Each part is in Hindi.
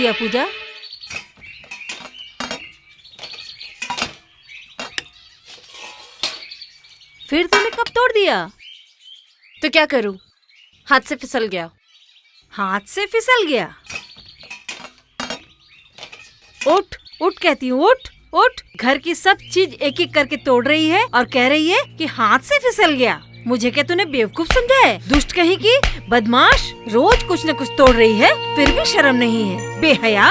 दिया पूजा? फिर तूने कब तोड़ दिया? तो क्या करूं, हाथ से फिसल गया। हाथ से फिसल गया? उठ उठ कहती हूँ, उठ उठ। घर की सब चीज एक एक करके तोड़ रही है और कह रही है कि हाथ से फिसल गया। मुझे क्या तूने बेवकूफ समझा है? दुष्ट कहीं की, बदमाश। रोज कुछ न कुछ तोड़ रही है, फिर भी शर्म नहीं है। बेहया।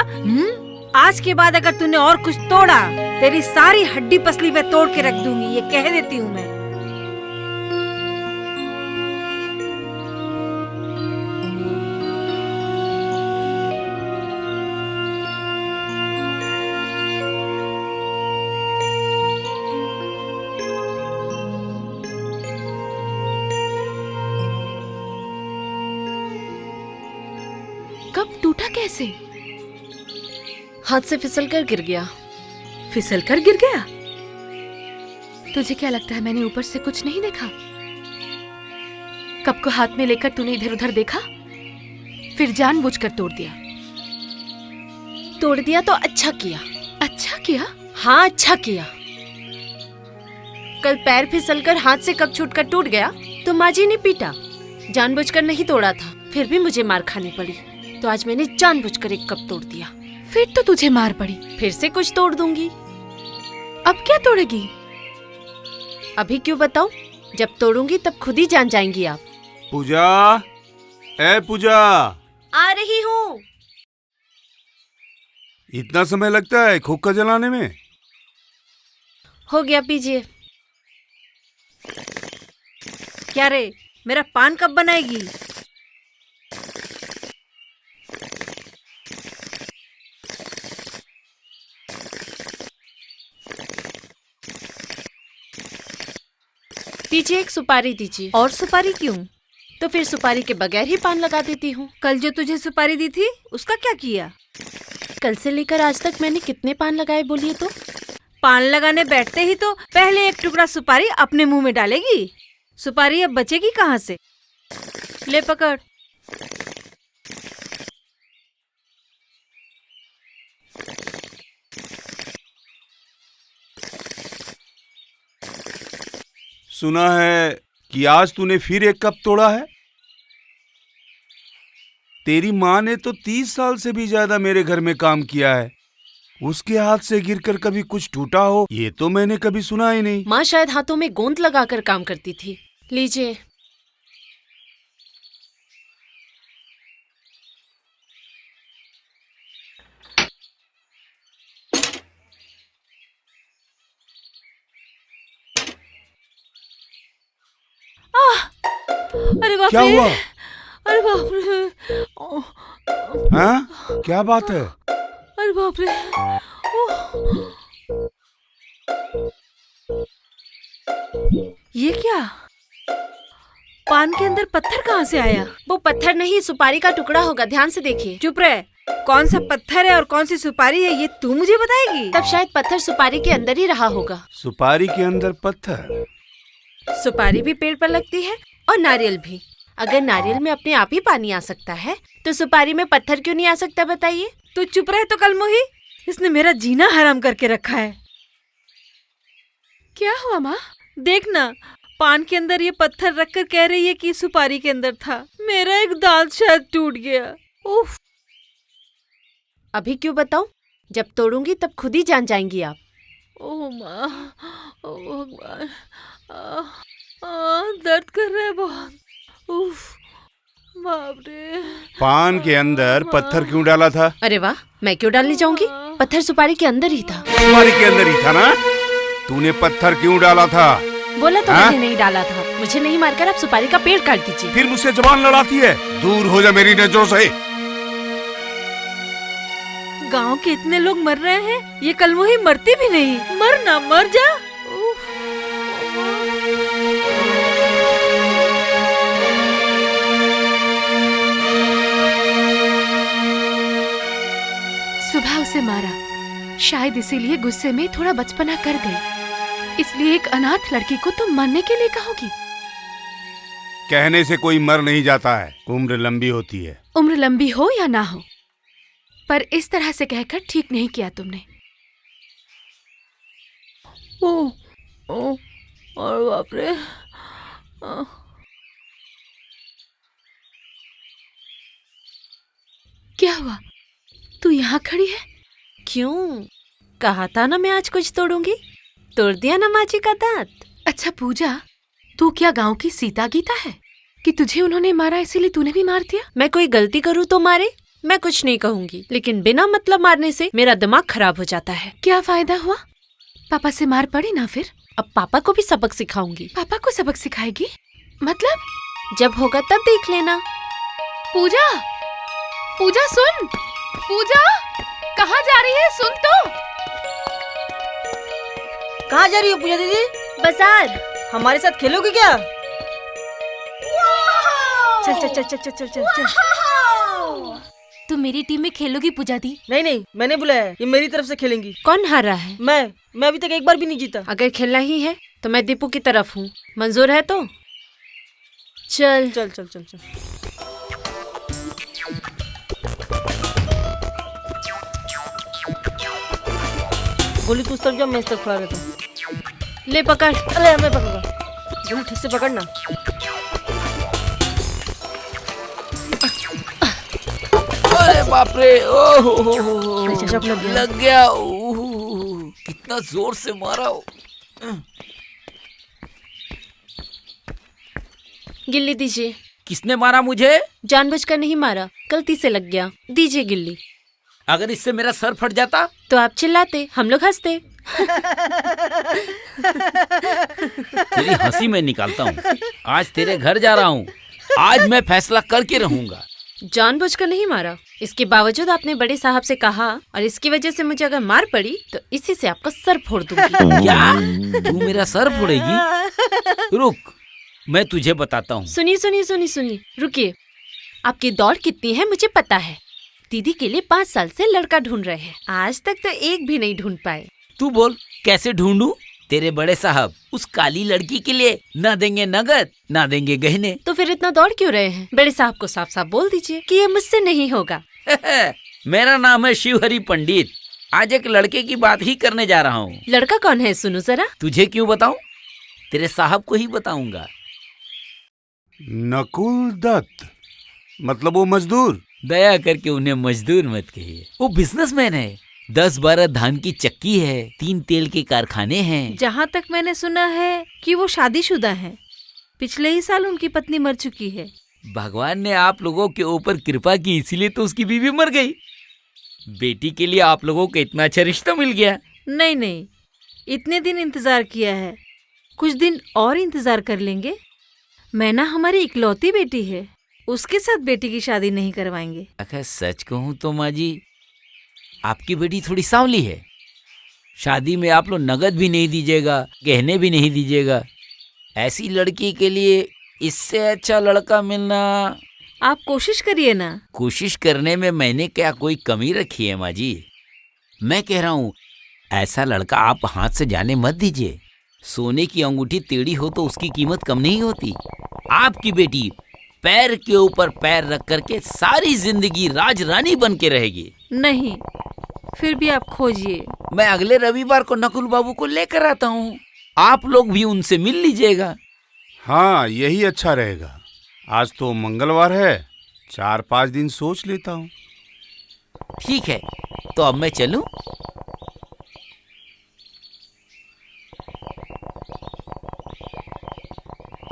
आज के बाद अगर तूने और कुछ तोड़ा, तेरी सारी हड्डी पसली मैं तोड़ के रख दूंगी, ये कह देती हूँ मैं। कब टूटा, कैसे? हाथ से फिसल कर गिर गया। फिसल कर गिर गया? तुझे क्या लगता है मैंने ऊपर से कुछ नहीं देखा? कप को हाथ में लेकर तूने इधर उधर देखा, फिर जानबूझकर तोड़ दिया। तोड़ दिया तो अच्छा किया। अच्छा किया? हाँ, अच्छा किया। कल पैर फिसलकर हाथ से कप छूटकर टूट गया तो माँ जी ने पीटा। जानबूझकर नहीं तोड़ा था, फिर भी मुझे मार खानी पड़ी, तो आज मैंने जानबूझकर एक कप तोड़ दिया। फिर तो तुझे मार पड़ी। फिर से कुछ तोड़ दूंगी। अब क्या तोड़ेगी? अभी क्यों बताऊं? जब तोड़ूंगी तब खुद ही जान जाएंगी आप। पूजा, ए पूजा, आ रही हूँ। इतना समय लगता है हुक्का जलाने में? हो गया, पीजिए। क्या रे, मेरा पान कब बनाएगी? दीजिए, एक सुपारी दीजिए। और सुपारी क्यों? तो फिर सुपारी के बगैर ही पान लगा देती हूँ। कल जो तुझे सुपारी दी थी उसका क्या किया? कल से लेकर आज तक मैंने कितने पान लगाए बोलिए तो? पान लगाने बैठते ही तो पहले एक टुकड़ा सुपारी अपने मुंह में डालेगी। सुपारी अब बचेगी कहाँ से? ले पकड़। सुना है कि आज तूने फिर एक कप तोड़ा है। तेरी माँ ने तो 30 साल से भी ज्यादा मेरे घर में काम किया है, उसके हाथ से गिरकर कभी कुछ टूटा हो ये तो मैंने कभी सुना ही नहीं। माँ शायद हाथों में गोंद लगाकर काम करती थी। लीजिए। अरे बाप क्या रे! हुआ? अरे बाप रे! हाँ, क्या बात है? अरे बाप रे! ये क्या? पान के अंदर पत्थर कहाँ से आया? वो पत्थर नहीं, सुपारी का टुकड़ा होगा, ध्यान से देखिए। चुप रहे। कौन सा पत्थर है और कौन सी सुपारी है ये तू मुझे बताएगी? तब शायद पत्थर सुपारी के अंदर ही रहा होगा। सुपारी के अंदर पत्थर? सुपारी भी पेड़ पर लगती है और नारियल भी। अगर नारियल में अपने आप ही पानी आ सकता है तो सुपारी में पत्थर क्यों नहीं आ सकता, बताइए? तू चुप रहे तो कलमोही, इसने मेरा जीना हराम करके रखा है। क्या हुआ माँ? देखना, पान के अंदर ये पत्थर रखकर कह रही है कि सुपारी के अंदर था। मेरा एक दांत शायद टूट गया। उफ। अभी क्यों बताऊं? जब तोड़ूंगी तब खुद ही जान जाएंगी आप। ओह माँ, ओह भगवान, दर्द कर रहा है बहुत। उफ, बाप रे। पान के अंदर पत्थर क्यों डाला था? अरे वाह, मैं क्यों डालने जाऊंगी? पत्थर सुपारी के अंदर ही था। सुपारी के अंदर ही था ना? तूने पत्थर क्यों डाला था? बोला तो मैंने नहीं डाला था। मुझे नहीं मारकर आप सुपारी का पेड़ काट दीजिए। फिर मुझसे जबान लड़ाती है। दूर हो जा मेरी नजरों से। गांव के इतने लोग मर रहे हैं, ये कलमोही मरती भी नहीं। मर ना, मर जा। उफ। सुबह उसे मारा, शायद इसीलिए गुस्से में थोड़ा बचपना कर गई। इसलिए एक अनाथ लड़की को तुम मरने के लिए कहोगी? कहने से कोई मर नहीं जाता है, उम्र लंबी होती है। उम्र लंबी हो या ना हो, पर इस तरह से कहकर ठीक नहीं किया तुमने। ओ, ओ, और बाप रे। क्या हुआ? तू यहाँ खड़ी है? क्यों? कहा था ना मैं आज कुछ तोड़ूंगी। तोड़ दिया ना माँ जी का दांत। अच्छा पूजा, तू क्या गांव की सीता गीता है कि तुझे उन्होंने मारा इसीलिए तूने भी मार दिया? मैं कोई गलती करूँ तो मारे, मैं कुछ नहीं कहूँगी, लेकिन बिना मतलब मारने से मेरा दिमाग खराब हो जाता है। क्या फायदा हुआ? पापा से मार पड़ी ना फिर? अब पापा को भी सबक सिखाऊंगी। पापा को सबक सिखाएगी? मतलब? जब होगा तब देख लेना। पूजा, पूजा सुन। पूजा, कहाँ जा रही है? सुन तो। कहाँ जा रही हो पूजा दीदी? बाजार। हमारे साथ खेलोगी क्या? चल चल चल चल चल चल चल चल। तुम मेरी टीम में खेलोगी पूजा दी? नहीं नहीं, मैंने बुलाया है, ये मेरी तरफ से खेलेंगी। कौन हारा है? मैं अभी तक एक बार भी नहीं जीता। अगर खेलना ही है तो मैं दीपू की तरफ हूँ। मंजूर है तो चल चल चल चल चल। गोली तू उस तरफ जा, मैं इस तरफ खड़ा रहता हूँ। ले पकड़। अरे मैं पकड़ूंगा। गोली ठीक से पकड़ना। अरे बाप रे, ओह चश्मा लग गया। लग गया। ओह, कितना जोर से मारा हो। गिल्ली दीजिए। किसने मारा मुझे? जानबूझकर नहीं मारा, गलती से लग गया। दीजिए गिल्ली। अगर इससे मेरा सर फट जाता तो आप चिल्लाते, हम लोग हंसते। तेरी हंसी मैं निकालता हूँ। आज तेरे घर जा रहा हूँ। आज मैं फैसला करके रहूंगा। जानबूझकर नहीं मारा, इसके बावजूद आपने बड़े साहब से कहा और इसकी वजह से मुझे अगर मार पड़ी तो इसी से आपका सर फोड़ दूंगी। क्या तू मेरा सर फोड़ेगी? रुक, मैं तुझे बताता हूँ। सुनिए सुनिए सुनिए सुनिए, रुकिए। आपकी दौड़ कितनी है मुझे पता है। दीदी के लिए 5 साल से लड़का ढूंढ रहे हैं, आज तक तो एक भी नहीं ढूंढ पाए। तू बोल कैसे ढूंढूं? तेरे बड़े साहब उस काली लड़की के लिए ना देंगे नगद ना देंगे गहने। तो फिर इतना दौड़ क्यों रहे हैं? बड़े साहब को साफ साफ बोल दीजिए कि ये मुझसे नहीं होगा। मेरा नाम है शिवहरी पंडित। आज एक लड़के की बात ही करने जा रहा हूँ। लड़का कौन है सुनो जरा। तुझे क्यों बताऊं? तेरे साहब को ही बताऊंगा। नकुल दत्त, मतलब वो मजदूर? दया करके उन्हें मजदूर मत कहिए। वो बिजनेसमैन है। 10-12 धान की चक्की है, 3 तेल के कारखाने हैं। जहाँ तक मैंने सुना है कि वो शादीशुदा है। पिछले ही साल उनकी पत्नी मर चुकी है। भगवान ने आप लोगों के ऊपर कृपा की, इसीलिए तो उसकी बीवी मर गई। बेटी के लिए आप लोगों को इतना अच्छा रिश्ता मिल गया। नहीं नहीं, इतने दिन इंतजार किया है, कुछ दिन और इंतजार कर लेंगे। मैना हमारी इकलौती बेटी है, उसके साथ बेटी की शादी नहीं करवाएंगे। अगर सच कहूँ तो माँ जी, आपकी बेटी थोड़ी सांवली है। शादी में आप लोग नगद भी नहीं दीजिएगा, गहने भी नहीं दीजिएगा। ऐसी लड़की के लिए इससे अच्छा लड़का मिलना। आप कोशिश करिए ना। कोशिश करने में मैंने क्या कोई कमी रखी है माँ जी? मैं कह रहा हूँ ऐसा लड़का आप हाथ से जाने मत दीजिए। सोने की अंगूठी टेढ़ी हो तो उसकी कीमत कम नहीं होती। आपकी बेटी पैर के ऊपर पैर रख करके सारी जिंदगी राजरानी बन के रहेगी। नहीं, फिर भी आप खोजिए। मैं अगले रविवार को नकुल बाबू को लेकर आता हूँ, आप लोग भी उनसे मिल लीजिएगा। हाँ, यही अच्छा रहेगा। आज तो मंगलवार है, 4-5 दिन सोच लेता हूँ। ठीक है, तो अब मैं चलूं?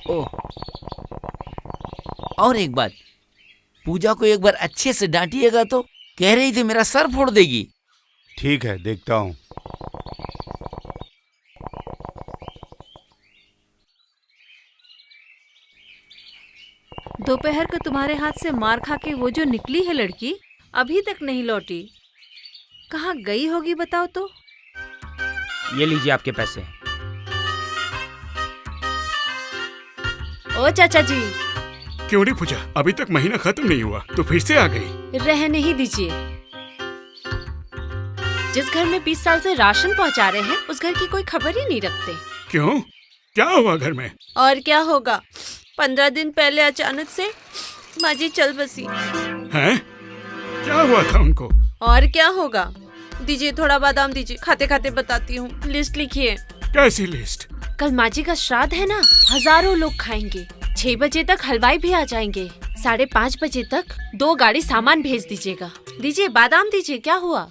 ओह, और एक बात, पूजा को एक बार अच्छे से डांटिएगा तो। कह रही थी मेरा सर फोड़ देगी। ठीक है, देखता हूँ। दोपहर को तुम्हारे हाथ से मार खा के वो जो निकली है लड़की, अभी तक नहीं लौटी। कहाँ गई होगी बताओ तो। ये लीजिए आपके पैसे। ओ चाचा जी। क्यों रे पूजा, अभी तक महीना खत्म नहीं हुआ तो फिर से आ गई? रहने ही दीजिए। जिस घर में 20 साल से राशन पहुंचा रहे हैं उस घर की कोई खबर ही नहीं रखते। क्यों, क्या हुआ घर में? और क्या होगा, 15 दिन पहले अचानक से माँ जी चल बसी। हैं? क्या हुआ था उनको? और क्या होगा? दीजिए थोड़ा बादाम दीजिए, खाते खाते बताती हूँ। लिस्ट लिखिए। कैसी लिस्ट? कल माँ जी का श्राद्ध है ना, हजारों लोग खाएंगे। 6 बजे तक हलवाई भी आ जाएंगे। 5:30 बजे तक 2 गाड़ी सामान भेज दीजिएगा। दीजिए बादाम दीजिए, क्या हुआ?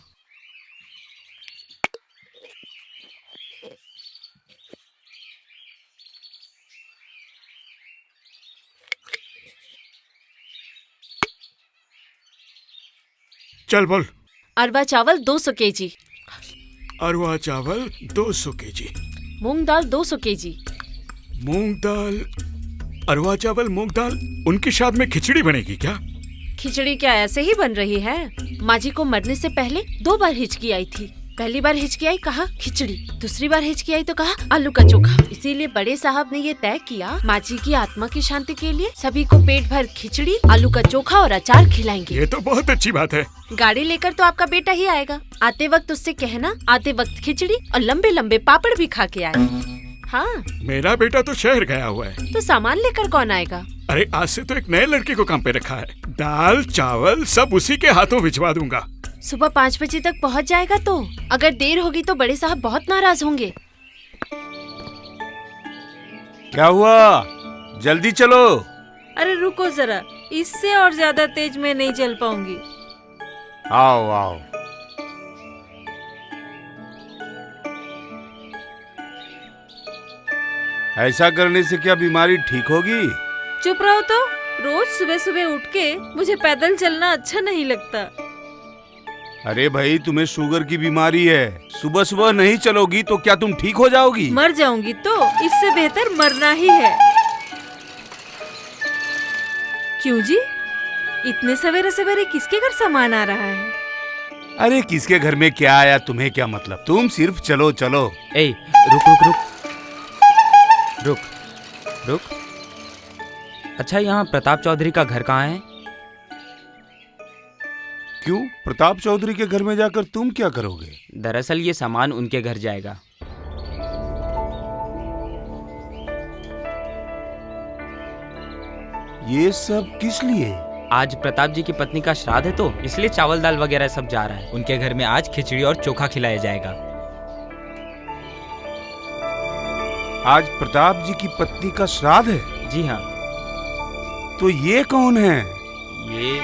चल बोल। अरवा चावल 200 केजी, अरवा चावल 200 केजी, मूंग दाल 200 केजी। मूंग दाल, अरवा चावल, मूंग दाल। उनकी शादी में खिचड़ी बनेगी क्या? खिचड़ी क्या ऐसे ही बन रही है? माँ जी को मरने से पहले 2 बार हिचकी आई थी। पहली बार हिचकी आई, कहा खिचड़ी। दूसरी बार हिचकी आई तो कहा आलू का चोखा। इसीलिए बड़े साहब ने ये तय किया, माँ जी की आत्मा की शांति के लिए सभी को पेट भर खिचड़ी, आलू का चोखा और अचार खिलाएंगे। ये तो बहुत अच्छी बात है। गाड़ी लेकर तो आपका बेटा ही आएगा। आते वक्त उससे कहना आते वक्त खिचड़ी और लंबे लंबे पापड़ भी खा के आए। हाँ, मेरा बेटा तो शहर गया हुआ है। तो सामान लेकर कौन आएगा? अरे आज से तो एक नए लड़के को काम पे रखा है। दाल चावल सब उसी के हाथों भिजवा दूंगा। सुबह 5 बजे तक पहुँच जाएगा तो? अगर देर होगी तो बड़े साहब बहुत नाराज होंगे। क्या हुआ? जल्दी चलो। अरे रुको जरा, इससे और ज्यादा तेज मैं नहीं चल पाऊंगी। आओ आओ। ऐसा करने से क्या बीमारी ठीक होगी? चुप रहो तो। रोज सुबह सुबह उठ के मुझे पैदल चलना अच्छा नहीं लगता। अरे भाई, तुम्हें शुगर की बीमारी है। सुबह सुबह नहीं चलोगी तो क्या तुम ठीक हो जाओगी? मर जाऊंगी तो इससे बेहतर मरना ही है। क्यों जी, इतने सवेरे सवेरे किसके घर सामान आ रहा है? अरे किसके घर में क्या आया, तुम्हें क्या मतलब? तुम सिर्फ चलो चलो। ए, रुक रुक रुक रुक रुक। अच्छा, यहाँ प्रताप चौधरी का घर कहाँ है? क्यों? प्रताप चौधरी के घर में जाकर तुम क्या करोगे? दरअसल ये सामान उनके घर जाएगा। ये सब किस लिए? आज प्रताप जी की पत्नी का श्राद्ध है तो इसलिए चावल दाल वगैरह सब जा रहा है। उनके घर में आज खिचड़ी और चोखा खिलाया जाएगा। आज प्रताप जी की पत्नी का श्राद्ध है? जी हाँ। तो ये कौन है? ये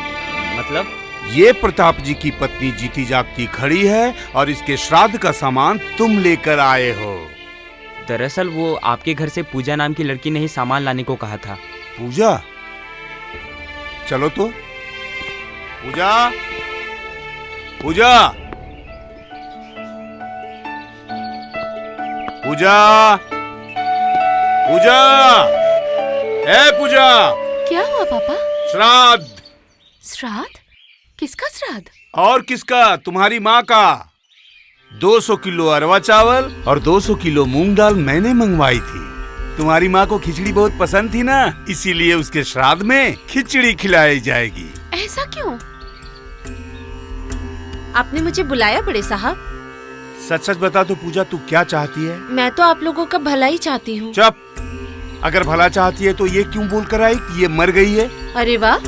मतलब? ये प्रताप जी की पत्नी जीती जागती खड़ी है और इसके श्राद्ध का सामान तुम लेकर आए हो। दरअसल वो आपके घर से पूजा नाम की लड़की ने ही सामान लाने को कहा था। पूजा? चलो तो। पूजा, पूजा, पूजा, पूजा, ए पूजा। क्या हुआ पापा? श्राद्ध। श्राद्ध? किसका श्राद्ध? और किसका? तुम्हारी माँ का। 200 किलो अरवा चावल और 200 किलो मूंग दाल मैंने मंगवाई थी। तुम्हारी माँ को खिचड़ी बहुत पसंद थी ना, इसीलिए उसके श्राद्ध में खिचड़ी खिलाई जाएगी। ऐसा क्यों? आपने मुझे बुलाया बड़े साहब? सच सच बता तो पूजा, तू क्या चाहती है? मैं तो आप लोगों का भला ही चाहती हूँ। चुप। अगर भला चाहती है तो ये क्यों बोल कर आई कि ये मर गई है? अरे वाह,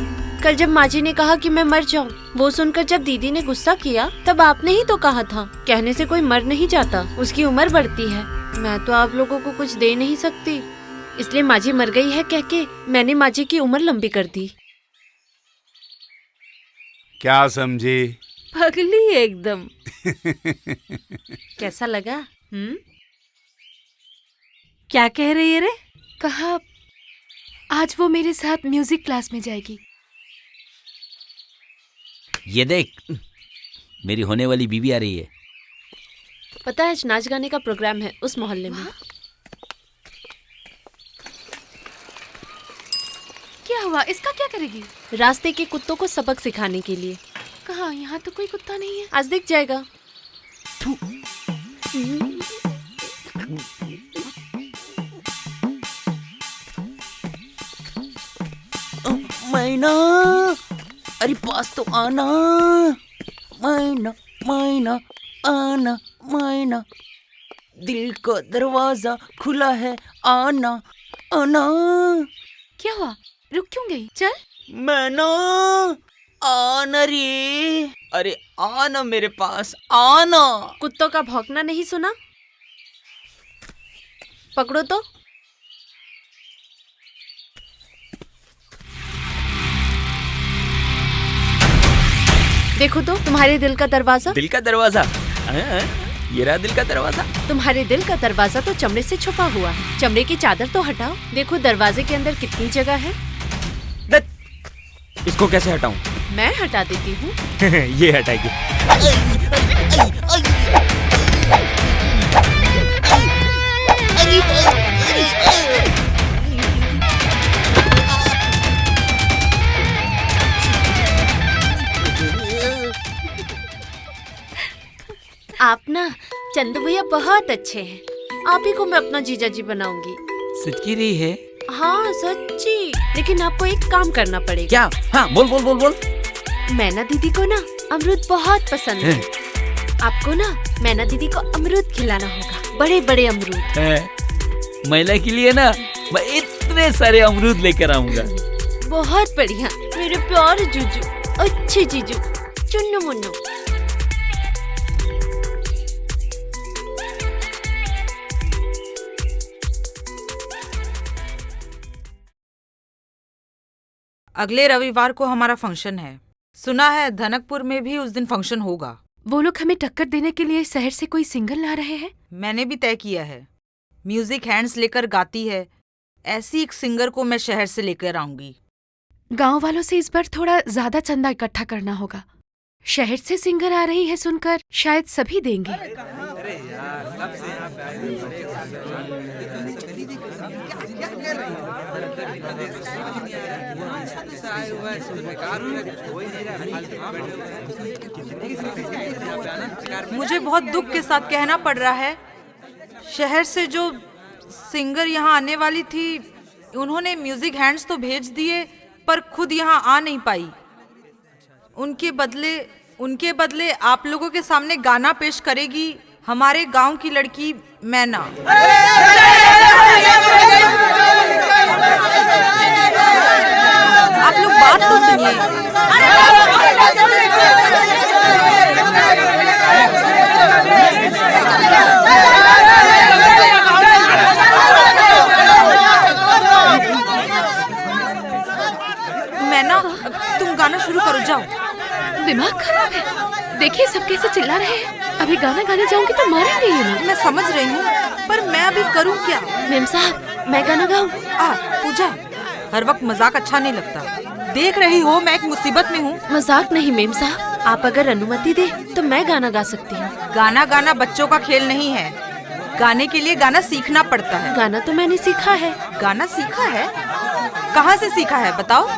कल जब माँ जी ने कहा कि मैं मर जाऊँ, वो सुनकर जब दीदी ने गुस्सा किया तब आपने ही तो कहा था, कहने से कोई मर नहीं जाता, उसकी उम्र बढ़ती है। मैं तो आप लोगों को कुछ दे नहीं सकती, इसलिए माँ जी मर गई है कह के मैंने माँ जी की उम्र लंबी कर दी। क्या समझे? पगली एकदम। कैसा लगा? क्या कह रही है रे? कहा आज वो मेरे साथ म्यूजिक क्लास में जाएगी। ये देख, मेरी होने वाली बीवी आ रही है। पता है आज नाच गाने का प्रोग्राम है उस मोहल्ले में। क्या हुआ? इसका क्या करेगी? रास्ते के कुत्तों को सबक सिखाने के लिए। कहाँ? यहाँ तो कोई कुत्ता नहीं है। आज दिख जाएगा। मैना, अरे पास तो आना। मैना मैना आना, मैना दिल का दरवाजा खुला है, आना आना। क्या हुआ? रुक क्यों गई? चल। मैना, आना रे, अरे आना मेरे पास, आना। कुत्तों का भौंकना नहीं सुना? पकड़ो तो। देखो तो तुम्हारे दिल का दरवाजा। दिल का दरवाजा? ये रहा दिल का दरवाजा। तुम्हारे दिल का दरवाजा तो चमड़े से छुपा हुआ है। चमड़े की चादर तो हटाओ, देखो दरवाजे के अंदर कितनी जगह है। इसको कैसे हटाऊं? मैं हटा देती हूँ। ये हटाएगी। आप ना चंदू भैया बहुत अच्छे हैं। आप ही को मैं अपना जीजा जी बनाऊंगी। सच की रही है? हाँ सच्ची, लेकिन आपको एक काम करना पड़ेगा। क्या? हाँ बोल बोल बोल बोल। मैना दीदी को ना अमरूद बहुत पसंद है। आपको ना मैना दीदी को अमरूद खिलाना होगा, बड़े बड़े अमरूद। महिला के लिए ना मैं इतने सारे अमरूद लेकर आऊंगा। बहुत बढ़िया मेरे प्यारे जीजू, अच्छे जीजू, चुन्नू मुन्नू। अगले रविवार को हमारा फंक्शन है। सुना है धनकपुर में भी उस दिन फंक्शन होगा। वो लोग हमें टक्कर देने के लिए शहर से कोई सिंगर ला रहे हैं। मैंने भी तय किया है, म्यूजिक हैंड्स लेकर गाती है ऐसी एक सिंगर को मैं शहर से लेकर आऊंगी। गांव वालों से इस बार थोड़ा ज्यादा चंदा इकट्ठा करना होगा। शहर से सिंगर आ रही है सुनकर शायद सभी देंगे। मुझे बहुत दुख के साथ कहना पड़ रहा है, शहर से जो सिंगर यहाँ आने वाली थी उन्होंने म्यूजिक हैंड्स तो भेज दिए पर खुद यहाँ आ नहीं पाई। उनके बदले आप लोगों के सामने गाना पेश करेगी हमारे गांव की लड़की मैना। आप लोग बात तो सुनिए। मैना तुम गाना शुरू करो, जाओ। दिमाग खराब है, देखिए सब कैसे चिल्ला रहे हैं। अभी गाना गाने जाऊंगी तो मारेंगे ये लोग। मैं समझ रही हूँ पर मैं अभी करूँ क्या? मेम साहब मैं गाना गाऊं? पूजा, हर वक्त मजाक अच्छा नहीं लगता। देख रही हो मैं एक मुसीबत में हूँ। मजाक नहीं मेम साहब, आप अगर अनुमति दे तो मैं गाना गा सकती हूँ। गाना गाना बच्चों का खेल नहीं है, गाने के लिए गाना सीखना पड़ता है। गाना तो मैंने सीखा है। गाना सीखा है? कहाँ से सीखा है बताओ?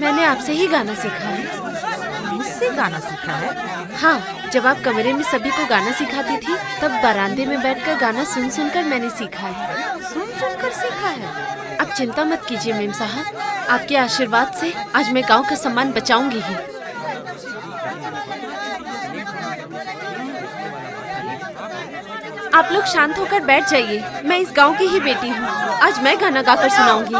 मैंने आपसे ही गाना सीखा है। मुझसे गाना सीखा है? हाँ, जब आप कमरे में सभी को गाना सिखाती थी तब बरामदे में बैठकर गाना सुन सुनकर मैंने सीखा है। सुन सीखा है? आप चिंता मत कीजिए मेम साहब, आपके आशीर्वाद से आज मैं गांव का सम्मान बचाऊंगी ही। आप लोग शांत होकर बैठ जाइए, मैं इस गांव की ही बेटी हूँ। आज मैं गाना गाकर सुनाऊंगी।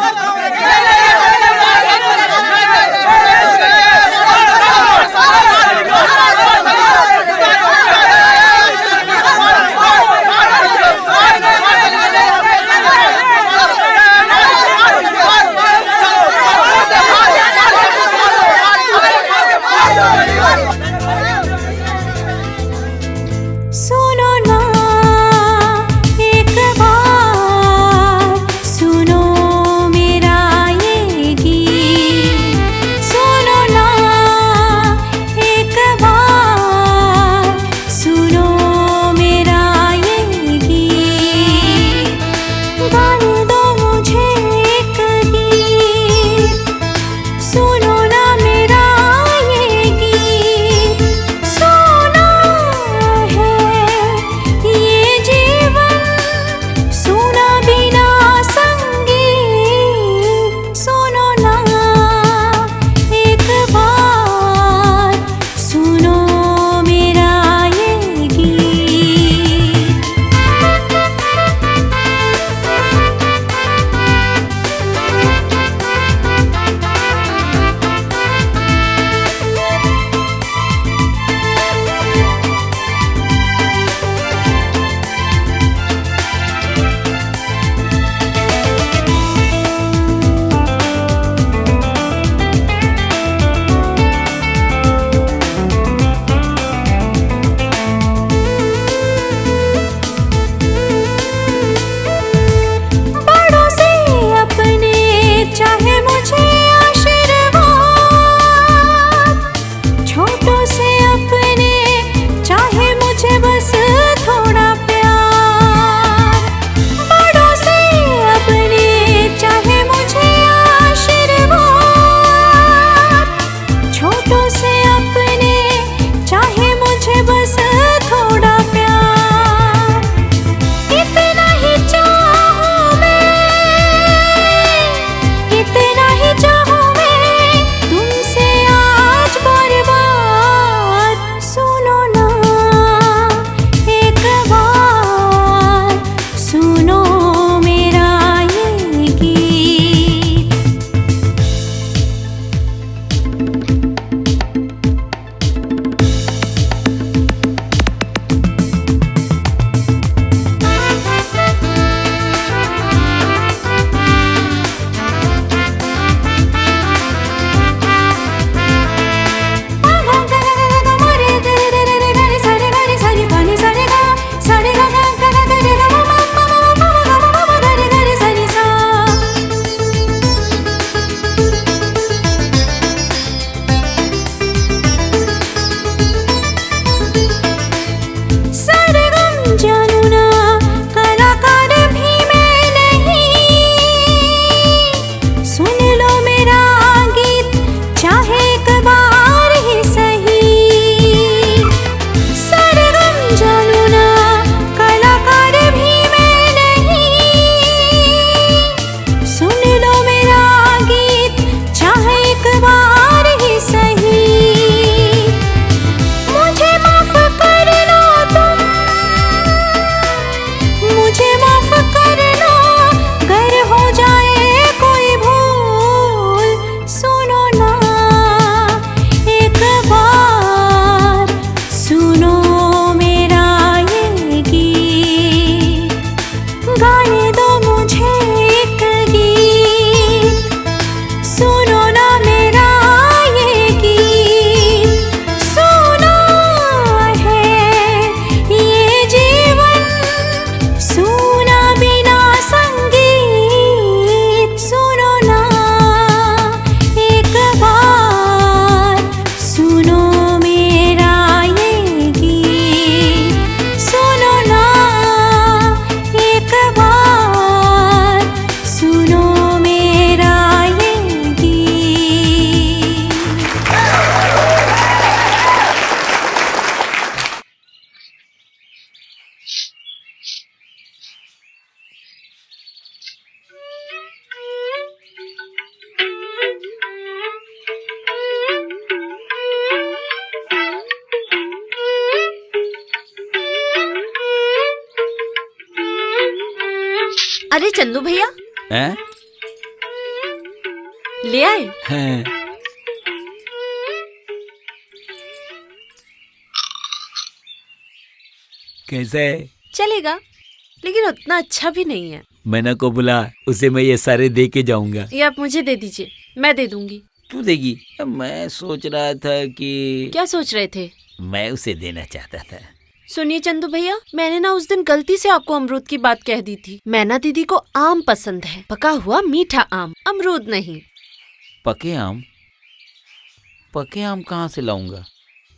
अरे चंदू भैया, हैं? ले आए। हैं? कैसा है? चलेगा, लेकिन उतना अच्छा भी नहीं है। मैना को बुला, उसे मैं ये सारे दे के जाऊंगा। ये आप मुझे दे दीजिए, मैं दे दूंगी। तू देगी? मैं सोच रहा था कि क्या सोच रहे थे? मैं उसे देना चाहता था। सुनिए चंदू भैया, मैंने ना उस दिन गलती से आपको अमरूद की बात कह दी थी। मैना दीदी को आम पसंद है, पका हुआ मीठा आम, अमरूद नहीं। पके आम? पके आम कहाँ से लाऊंगा?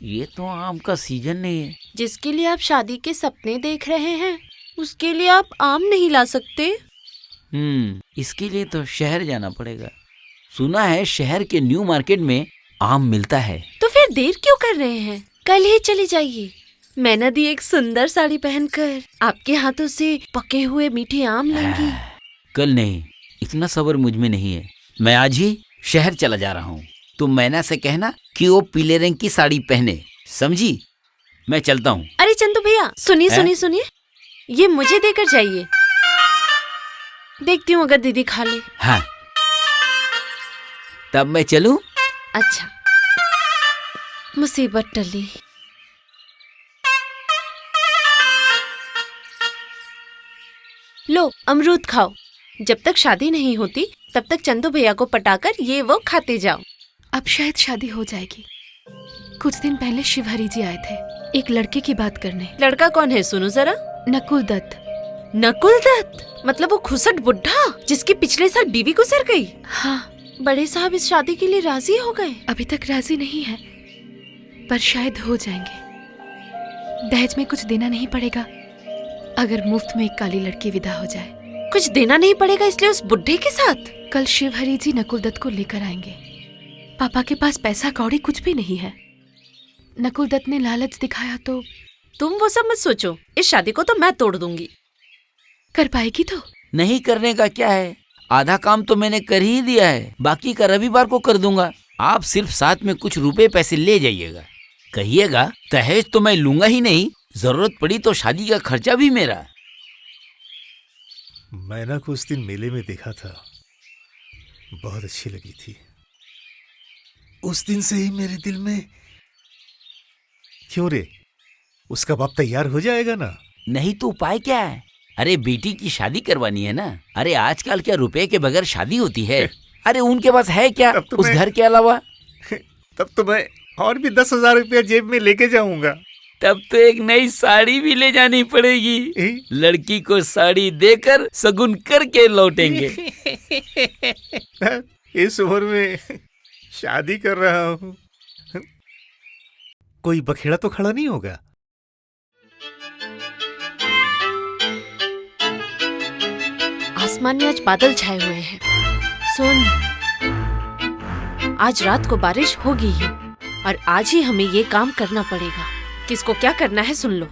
ये तो आम का सीजन नहीं है। जिसके लिए आप शादी के सपने देख रहे हैं, उसके लिए आप आम नहीं ला सकते। इसके लिए तो शहर जाना पड़ेगा। सुना है शहर के न्यू मार्केट में आम मिलता है। तो फिर देर क्यों कर रहे हैं? कल ही चली जाइए। मैना दी एक सुंदर साड़ी पहनकर आपके हाथों से पके हुए मीठे आम लेंगी। कल नहीं, इतना सब्र मुझ में नहीं है। मैं आज ही शहर चला जा रहा हूँ। तुम मैना से कहना कि वो पीले रंग की साड़ी पहने, समझी? मैं चलता हूँ। अरे चंदू भैया, सुनिए सुनिए सुनिए, ये मुझे देकर जाइए। देखती हूँ अगर दीदी खा ले। हाँ, तब मैं चलूं? अच्छा, मुसीबत टली। लो अमरूद खाओ। जब तक शादी नहीं होती तब तक चंदू भैया को पटाकर ये वो खाते जाओ। अब शायद शादी हो जाएगी। कुछ दिन पहले शिवहरी जी आए थे एक लड़के की बात करने। लड़का कौन है, सुनो जरा। नकुल दत्त। नकुल दत्त? मतलब वो खुसट बुढ़ा जिसकी पिछले साल बीवी गुजर गई? हाँ। बड़े साहब इस शादी के लिए राजी हो गए? अभी तक राजी नहीं है, पर शायद हो जाएंगे। दहेज में कुछ देना नहीं पड़ेगा अगर मुफ्त में एक काली लड़की विदा हो जाए। कुछ देना नहीं पड़ेगा इसलिए उस बुढ़े के साथ? कल शिवहरी जी नकुल दत्त को लेकर आएंगे। पापा के पास पैसा कौड़ी कुछ भी नहीं है। नकुल दत्त ने लालच दिखाया तो। तुम वो सब मत सोचो, इस शादी को तो मैं तोड़ दूंगी। कर पाएगी तो? नहीं करने का क्या है, आधा काम तो मैंने कर ही दिया है, बाकी का रविवार को कर दूंगा। आप सिर्फ साथ में कुछ रुपए पैसे ले जाइएगा। कहिएगा दहेज तो मैं लूंगा ही नहीं, जरूरत पड़ी तो शादी का खर्चा भी मेरा। मैना को उस दिन मेले में देखा था, बहुत अच्छी लगी थी। उस दिन से ही मेरे दिल में। क्यों रे, उसका बाप तैयार हो जाएगा ना? नहीं तो उपाय क्या है? अरे बेटी की शादी करवानी है ना। अरे आजकल क्या रुपए के बगैर शादी होती है? अरे उनके पास है क्या उस घर के अलावा? तब तो मैं और भी 10,000 रुपया जेब में लेके जाऊंगा। तब तो एक नई साड़ी भी ले जानी पड़ेगी। लड़की को साड़ी देकर सगुन करके लौटेंगे। इस उम्र में शादी कर रहा हूँ, कोई बखेड़ा तो खड़ा नहीं होगा। आसमान में आज बादल छाए हुए हैं। सुन, आज रात को बारिश होगी ही, और आज ही हमें ये काम करना पड़ेगा। किसको क्या करना है सुन लो।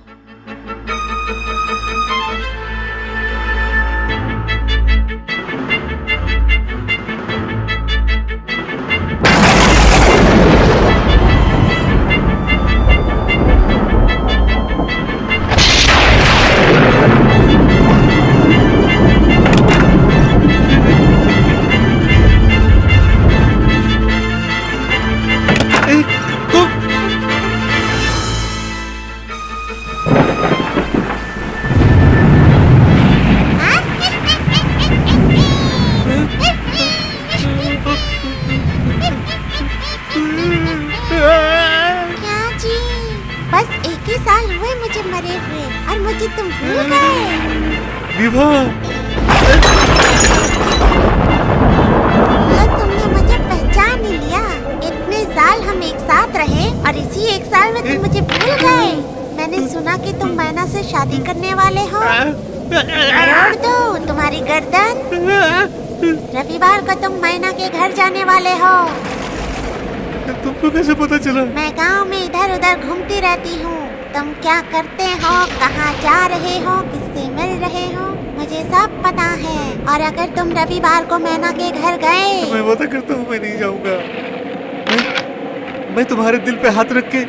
तुम भूल गए? विभा, तो तुमने मुझे पहचान ही लिया। इतने साल हम एक साथ रहे और इसी एक साल में तुम मुझे भूल गए। मैंने सुना कि तुम मैना से शादी करने वाले हो। छोड़ दो तुम्हारी गर्दन। रविवार को तुम मैना के घर जाने वाले हो। तुमको कैसे पता चला? मैं गांव में इधर उधर घूमती रहती हूँ। तुम क्या करते हो, कहाँ जा रहे हो, किससे मिल रहे हो, मुझे सब पता है। और अगर तुम रविवार को मैना के घर गए तो मैं वादा करता हूँ मैं नहीं जाऊँगा। मैं तुम्हारे दिल पे हाथ रख के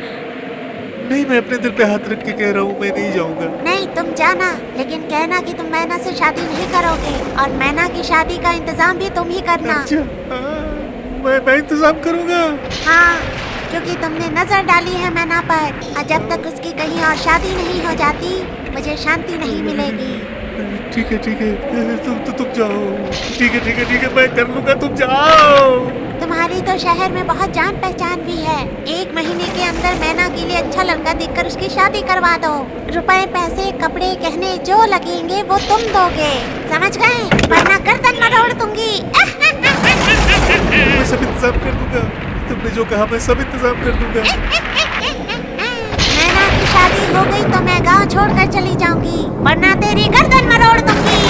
नहीं, मैं अपने दिल पे हाथ रख के कह रहा हूँ, मैं नहीं जाऊंगा। नहीं तुम जाना, लेकिन कहना कि तुम मैना से शादी नहीं करोगे और मैना की शादी का इंतजाम भी तुम ही करना। अच्छा, मैं इंतजाम करूंगा। हाँ, क्योंकि तुमने नजर डाली है मैना पर और जब तक उसकी कहीं और शादी नहीं हो जाती मुझे शांति नहीं मिलेगी। ठीक है, तुम जाओ। ठीक है, मैं कर लूंगा, तुम जाओ। तुम्हारी तो शहर में बहुत जान पहचान भी है। 1 महीने के अंदर मैना के लिए अच्छा लड़का देखकर उसकी शादी करवा दो। रुपए, पैसे, कपड़े, गहने जो लगेंगे वो तुम दोगे, समझ गए? वरना गर्दन मरोड़ दूंगी। मैं सब इंतजाम कर दूंगा। तुमने जो कहा मैं सब इंतजाम कर दूंगा। मैना की शादी हो गई तो मैं गांव छोड़कर चली जाऊंगी, वरना तेरी गर्दन मरोड़ दूंगी।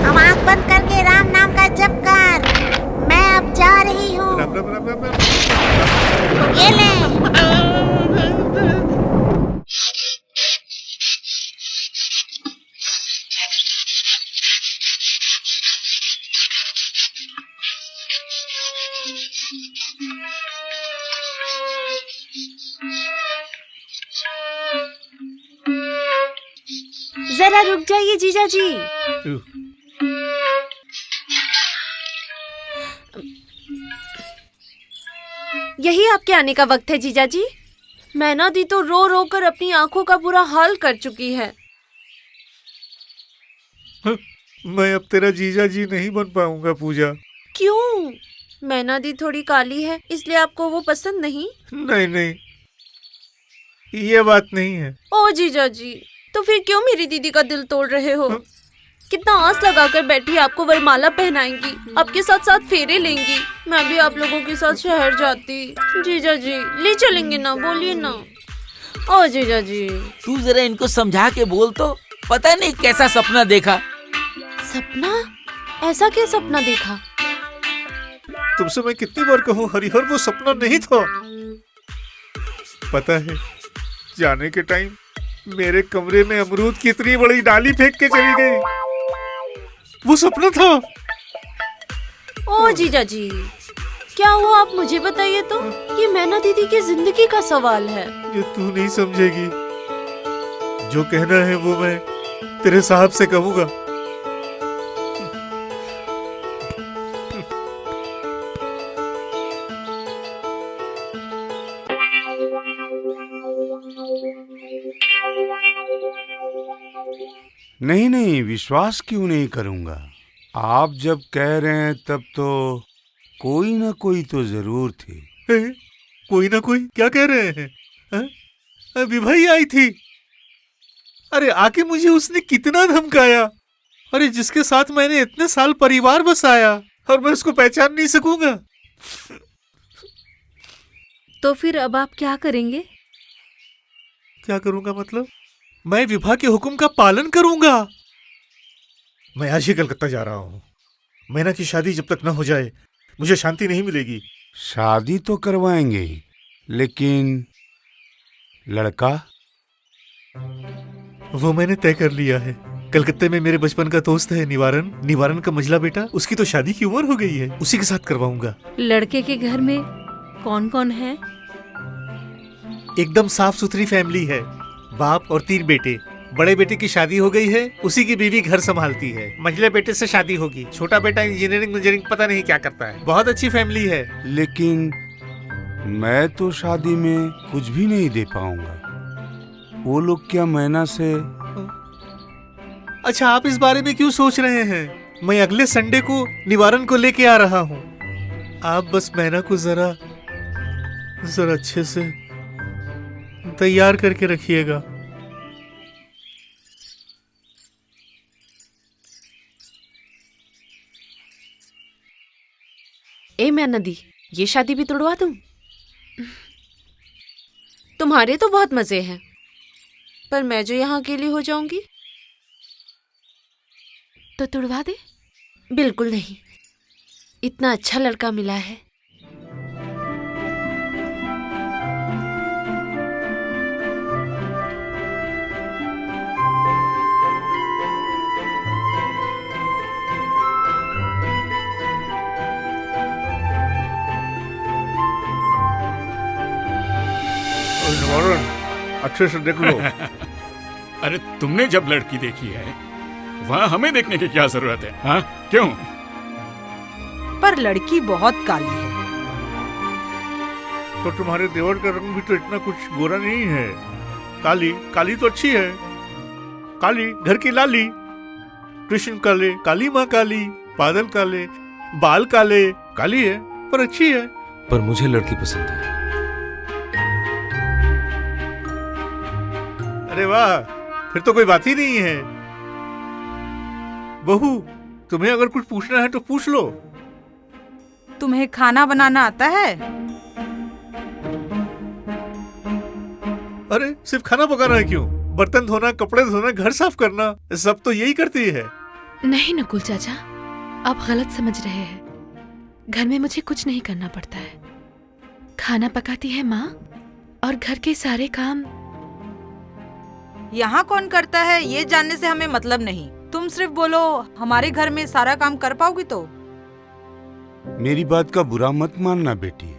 अब आँख बंद करके राम नाम का जप कर। मैं अब जा रही हूँ। राम राम राम राम राम। ये ले। जरा रुक जाइए जीजा जी। यही आपके आने का वक्त है जीजा जी। मैना दी तो रो रो कर अपनी आंखों का बुरा हाल कर चुकी है। मैं अब तेरा जीजा जी नहीं बन पाऊंगा पूजा। क्यों? मैना दी थोड़ी काली है इसलिए आपको वो पसंद नहीं? नहीं, ये बात नहीं है। ओ जीजा जी, तो फिर क्यों मेरी दीदी का दिल तोड़ रहे हो? कितना आस लगाकर बैठी, आपको वरमाला पहनाएंगी, आपके साथ साथ फेरे लेंगी। मैं भी आप लोगों के साथ शहर जाती। जीजा जी ले चलेंगे ना, बोलिए ना। ओ जीजा जी। तू जरा इनको समझा के बोल तो। पता नहीं कैसा सपना देखा। सपना? ऐसा क्या सपना देखा? तुमसे मैं कितनी बार कहूँ हरिहर, वो सपना नहीं था। पता है, जाने के टाइम मेरे कमरे में अमरूद की इतनी बड़ी डाली फेंक के चली गई, वो सपना था। ओ जीजा जी, क्या हुआ आप मुझे बताइए तो। ये मैना दीदी की जिंदगी का सवाल है। ये तू नहीं समझेगी। जो कहना है वो मैं तेरे साहब से कहूँगा। नहीं, विश्वास क्यों नहीं करूंगा। आप जब कह रहे हैं तब तो कोई ना कोई तो जरूर थी। कोई ना कोई? क्या कह रहे हैं? विभाई आई थी। अरे आके मुझे उसने कितना धमकाया। अरे जिसके साथ मैंने इतने साल परिवार बसाया और मैं उसको पहचान नहीं सकूंगा। तो फिर अब आप क्या करेंगे? क्या करूंगा मतलब? मैं विभा के हुक्म का पालन करूंगा। मैं आज ही कलकत्ता जा रहा हूँ। मैना की शादी जब तक न हो जाए मुझे शांति नहीं मिलेगी। शादी तो करवाएंगे, लेकिन लड़का? वो मैंने तय कर लिया है। कलकत्ते में मेरे बचपन का दोस्त है निवारण का मझला बेटा। उसकी तो शादी की उम्र हो गई है, उसी के साथ करवाऊंगा। लड़के के घर में कौन कौन है? एकदम साफ सुथरी फैमिली है। बाप और 3 बेटे। बड़े बेटे की शादी हो गई है, उसी की बीवी घर संभालती है। मंझले बेटे से शादी होगी। छोटा बेटा इंजीनियरिंग पता नहीं क्या करता है। बहुत अच्छी फैमिली है। लेकिन मैं तो शादी में कुछ भी नहीं दे पाऊंगा। वो लोग क्या मैना से? अच्छा, आप इस बारे में क्यों सोच रहे हैं? मैं अगले संडे को निवारण को लेके आ रहा हूँ। आप बस मैना को जरा अच्छे से तैयार करके रखिएगा। ए मैना दी, ये शादी भी तुड़वा दूं? तुम्हारे तो बहुत मजे हैं, पर मैं जो यहाँ अकेली हो जाऊंगी। तो तुड़वा दे। बिल्कुल नहीं, इतना अच्छा लड़का मिला है। अच्छे से देख लो। अरे तुमने जब लड़की देखी है वहाँ हमें देखने की क्या जरूरत है? हाँ क्यों? पर लड़की बहुत काली है। तो तुम्हारे देवर का रंग भी तो इतना कुछ गोरा नहीं है। काली काली तो अच्छी है। काली घर की लाली, कृष्ण काले, काली माँ काली, बादल काले, बाल काले, काली है पर अच्छी है। पर मुझे लड़की पसंद है। अरे वाह, फिर तो कोई बात ही नहीं है। बहू, तुम्हें अगर कुछ पूछना है तो पूछ लो। तुम्हें खाना बनाना आता है? अरे सिर्फ खाना पकाना है क्यों? बर्तन धोना, कपड़े धोना, घर साफ करना, सब तो यही करती है। नहीं नकुल चाचा, आप गलत समझ रहे हैं। घर में मुझे कुछ नहीं करना पड़ता है। खाना पकाती है माँ और घर के सारे काम। यहाँ कौन करता है ये जानने से हमें मतलब नहीं। तुम सिर्फ बोलो हमारे घर में सारा काम कर पाओगी तो। मेरी बात का बुरा मत मानना बेटी,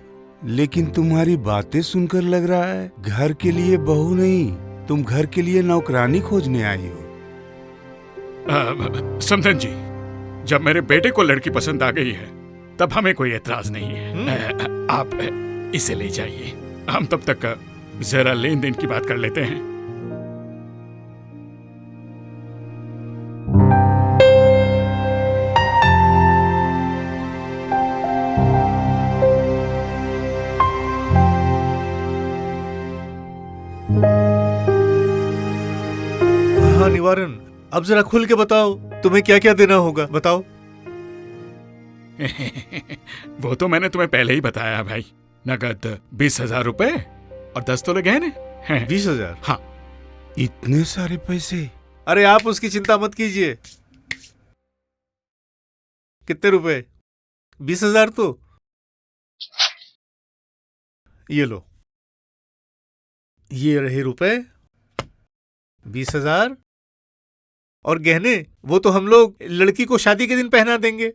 लेकिन तुम्हारी बातें सुनकर लग रहा है घर के लिए बहू नहीं, तुम घर के लिए नौकरानी खोजने आई हो। समधन जी, जब मेरे बेटे को लड़की पसंद आ गई है तब हमें कोई एतराज नहीं है। आप इसे ले जाइए, हम तब तक जरा लेन देन की बात कर लेते हैं। हाँ निवारण, अब जरा खुल के बताओ तुम्हें क्या क्या देना होगा, बताओ। वो तो मैंने तुम्हें पहले ही बताया भाई। नगद 20,000 रुपए और 10 तोले गहने। 20,000? हाँ। इतने सारे पैसे? अरे आप उसकी चिंता मत कीजिए। कितने रुपए? 20,000 तो ये लो, ये रहे रुपए 20,000। और गहने वो तो हम लोग लड़की को शादी के दिन पहना देंगे।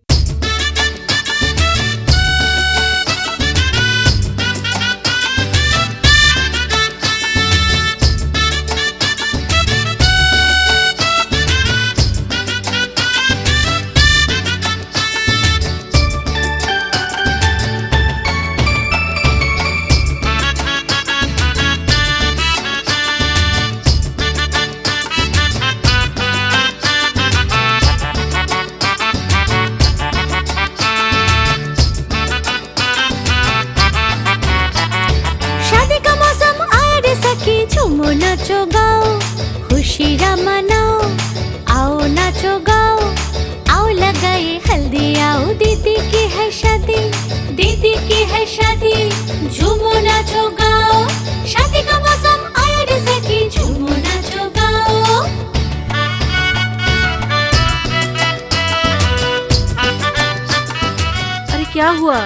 झूमो नाचो गाओ, खुशियाँ मनाओ, आओ नाचो गाओ, आओ लगाए हल्दी, आओ दीदी की है शादी, दीदी की है शादी। झूमो नाचो गाओ, शादी का मौसम आया रे सखी, झूमो नाचो गाओ। अरे क्या हुआ,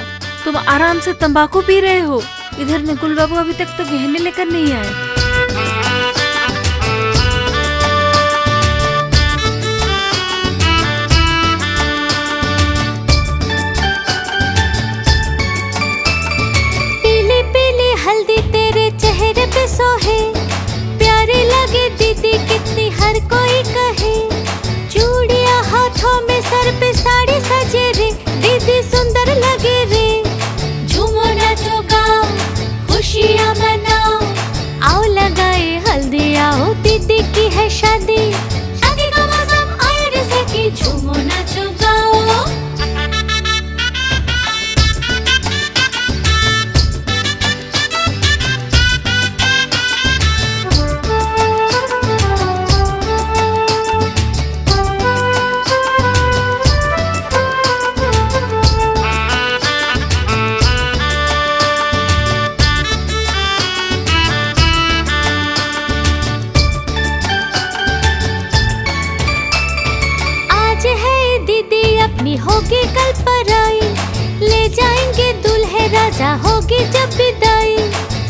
तुम आराम से तंबाकू पी रहे हो? इधर नकुल बाबू अभी तक तो गहने लेकर नहीं आए। पीली पीली हल्दी तेरे चेहरे पे सोहे, प्यारे लगे दीदी कितनी हर कोई कहे। चूड़ियाँ हाथों में, सर पे साड़ी सजे रे, दीदी सुंदर लगे रे। झूमो नाचो गाओ, खुशियाँ मनाओ, आओ लगाए हल्दी, आओ दीदी की है शादी, शादी का मौसम आया रे सखी, झूमो नाचो गाओ। होगी कल पराई, ले जाएंगे दूल्हे राजा, होगी जब विदाई।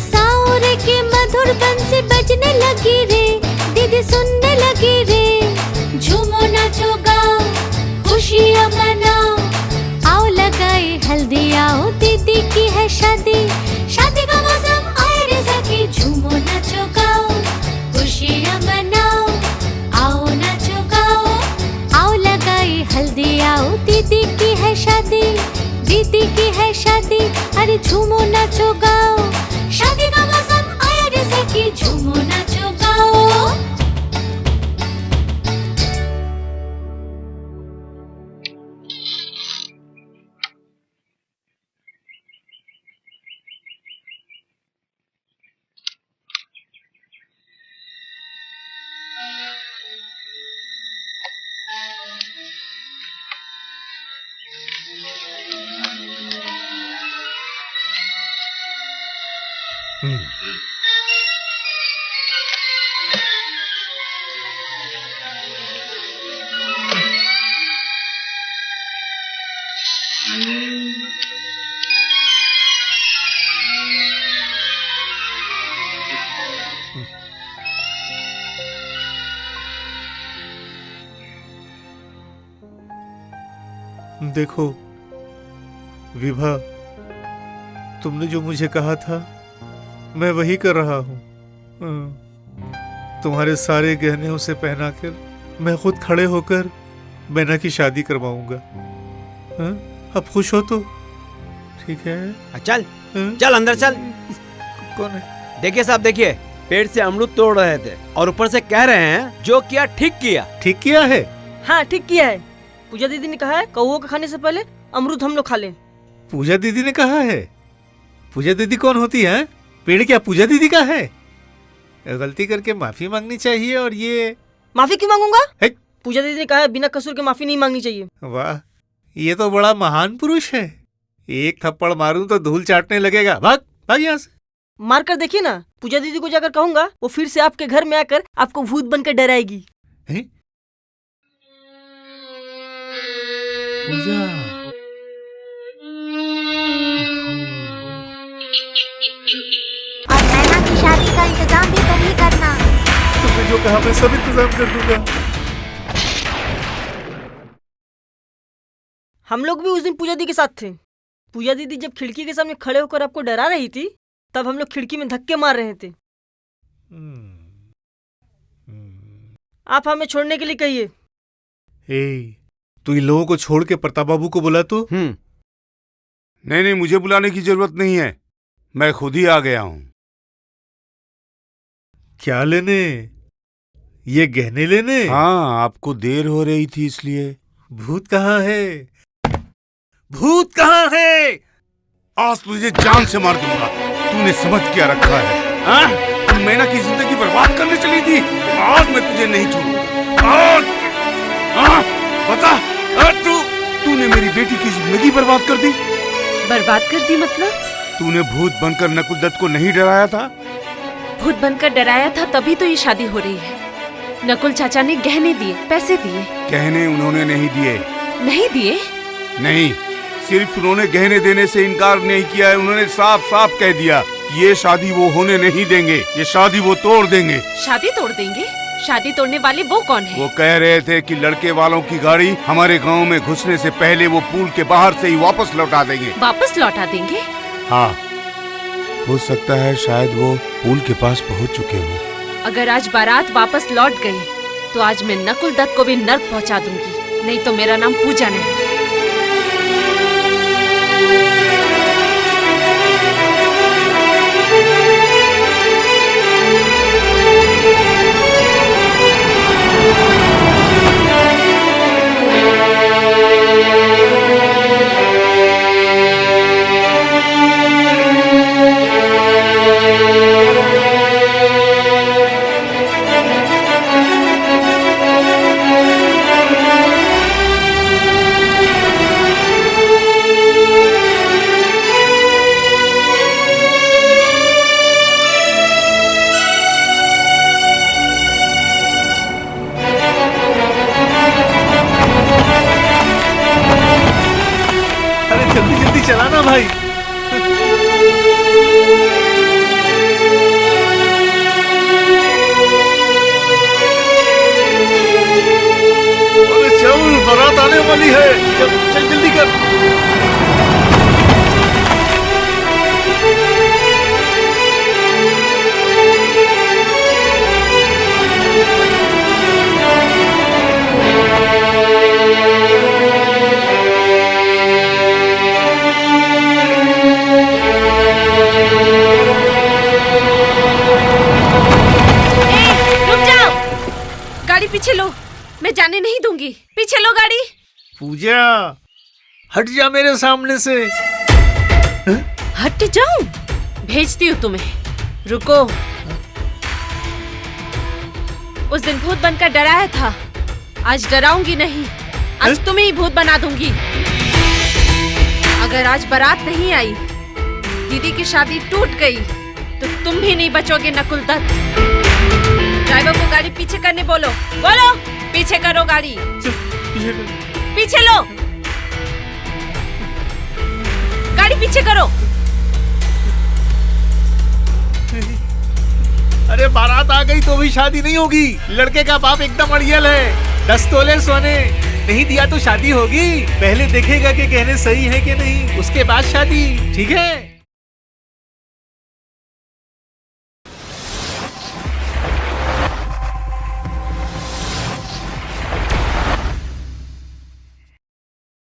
साउरे की मधुर बंसी बजने लगी रे, दीदी सुनने लगी रे। झूमो नाचो गाओ, खुशियाँ मनाओ, आओ लगाए हल्दी, आओ दीदी की है शादी, शादी का मौसम आया रे सखी, झूमो नाचो गाओ। खुशियाँ मनाओ, आओ नाचो गाओ, आओ लगाए हल्दी, आओ दीदी की है शादी, दीदी की है शादी, अरे झूमो नाचो गाओ, शादी का मौसम आया जैसे कि झूमो नाचो गाओ। देखो विभा, तुमने जो मुझे कहा था मैं वही कर रहा हूँ। तुम्हारे सारे गहने उसे पहनाकर मैं खुद खड़े होकर मैना की शादी करवाऊंगा। अब खुश हो तो ठीक है। चल चल अंदर चल। कौन है? देखिए साहब, देखिए पेड़ से अमरूद तोड़ रहे थे और ऊपर से कह रहे हैं जो किया ठीक किया। ठीक किया है? हाँ ठीक किया है। पूजा दीदी ने कहा है कौओं के खाने से पहले अमरूद हम लोग खा लें। पूजा दीदी ने कहा है? पूजा दीदी कौन होती है? पेड़ क्या पूजा दीदी का है? गलती करके माफी मांगनी चाहिए। और ये माफी क्यों मांगूंगा? पूजा दीदी ने कहा है बिना कसूर के माफी नहीं मांगनी चाहिए। वाह, ये तो बड़ा महान पुरुष है। एक थप्पड़ मारूं तो धूल चाटने लगेगा। भाग भाग यहाँ से। मार कर देखिए ना, पूजा दीदी को जाकर कहूंगा वो फिर से आपके घर में आकर आपको भूत बनकर डराएगी। पूजा, और मैना की शादी का इंतजाम भी तुम ही करना। तुमने जो कहा मैं सब इंतजाम कर दूंगा। हम लोग भी उस दिन पूजा दीदी के साथ थे। पूजा दीदी जब खिड़की के सामने खड़े होकर आपको डरा रही थी तब हम लोग खिड़की में धक्के मार रहे थे। आप हमें छोड़ने के लिए कहिए। तू इन लोगों को छोड़ के प्रताप बाबू को बुला तो। नहीं, मुझे बुलाने की जरूरत नहीं है, मैं खुद ही आ गया हूँ। क्या लेने? ये गहने लेने? हाँ, आपको देर हो रही थी इसलिए। भूत कहाँ है? भूत कहाँ है? आज तुझे जान से मार दूंगा। तूने समझ क्या रखा है? तुम मैना की जिंदगी बर्बाद करने चली थी। आज मैं तुझे नहीं छोड़ूंगा। बता, तूने मेरी बेटी की जिंदगी बर्बाद कर दी। बर्बाद कर दी मतलब? तूने भूत बनकर नकुल दत्त को नहीं डराया था? भूत बनकर डराया था तभी तो ये शादी हो रही है। नकुल चाचा ने गहने दिए, पैसे दिए। गहने उन्होंने नहीं दिए। नहीं दिए? नहीं, सिर्फ उन्होंने गहने देने से इनकार नहीं किया है। उन्होंने साफ साफ कह दिया कि ये शादी वो होने नहीं देंगे, ये शादी वो तोड़ देंगे। शादी तोड़ देंगे? शादी तोड़ने वाले वो कौन है? वो कह रहे थे कि लड़के वालों की गाड़ी हमारे गांव में घुसने से पहले वो पुल के बाहर से ही वापस लौटा देंगे। वापस लौटा देंगे? हाँ, हो सकता है शायद वो पुल के पास पहुंच चुके हों। अगर आज बारात वापस लौट गई तो आज मैं नकुल दत्त को भी नर्क पहुंचा दूंगी। नहीं तो मेरा नाम पूजा नहीं। चलाना भाई। अरे चल, बारात आने वाली है। चल चल जल्दी कर। गाड़ी। पूजा हट जा मेरे सामने से। हट जाऊं? भेजती हूँ तुम्हें, रुको। उस दिन भूत बनकर डराया था, आज डराऊंगी नहीं, आज तुम्हें ही भूत बना दूंगी। अगर आज बारात नहीं आई, दीदी की शादी टूट गई, तो तुम भी नहीं बचोगे नकुल दत्त। ड्राइवर को गाड़ी पीछे करने बोलो, बोलो पीछे करो गाड़ी, पीछे लो, गाड़ी पीछे करो। अरे बारात आ गई तो भी शादी नहीं होगी। लड़के का बाप एकदम अड़ियल है। 10 तोले सोने नहीं दिया तो शादी होगी। पहले देखेगा कि कहने सही है कि नहीं, उसके बाद शादी। ठीक है।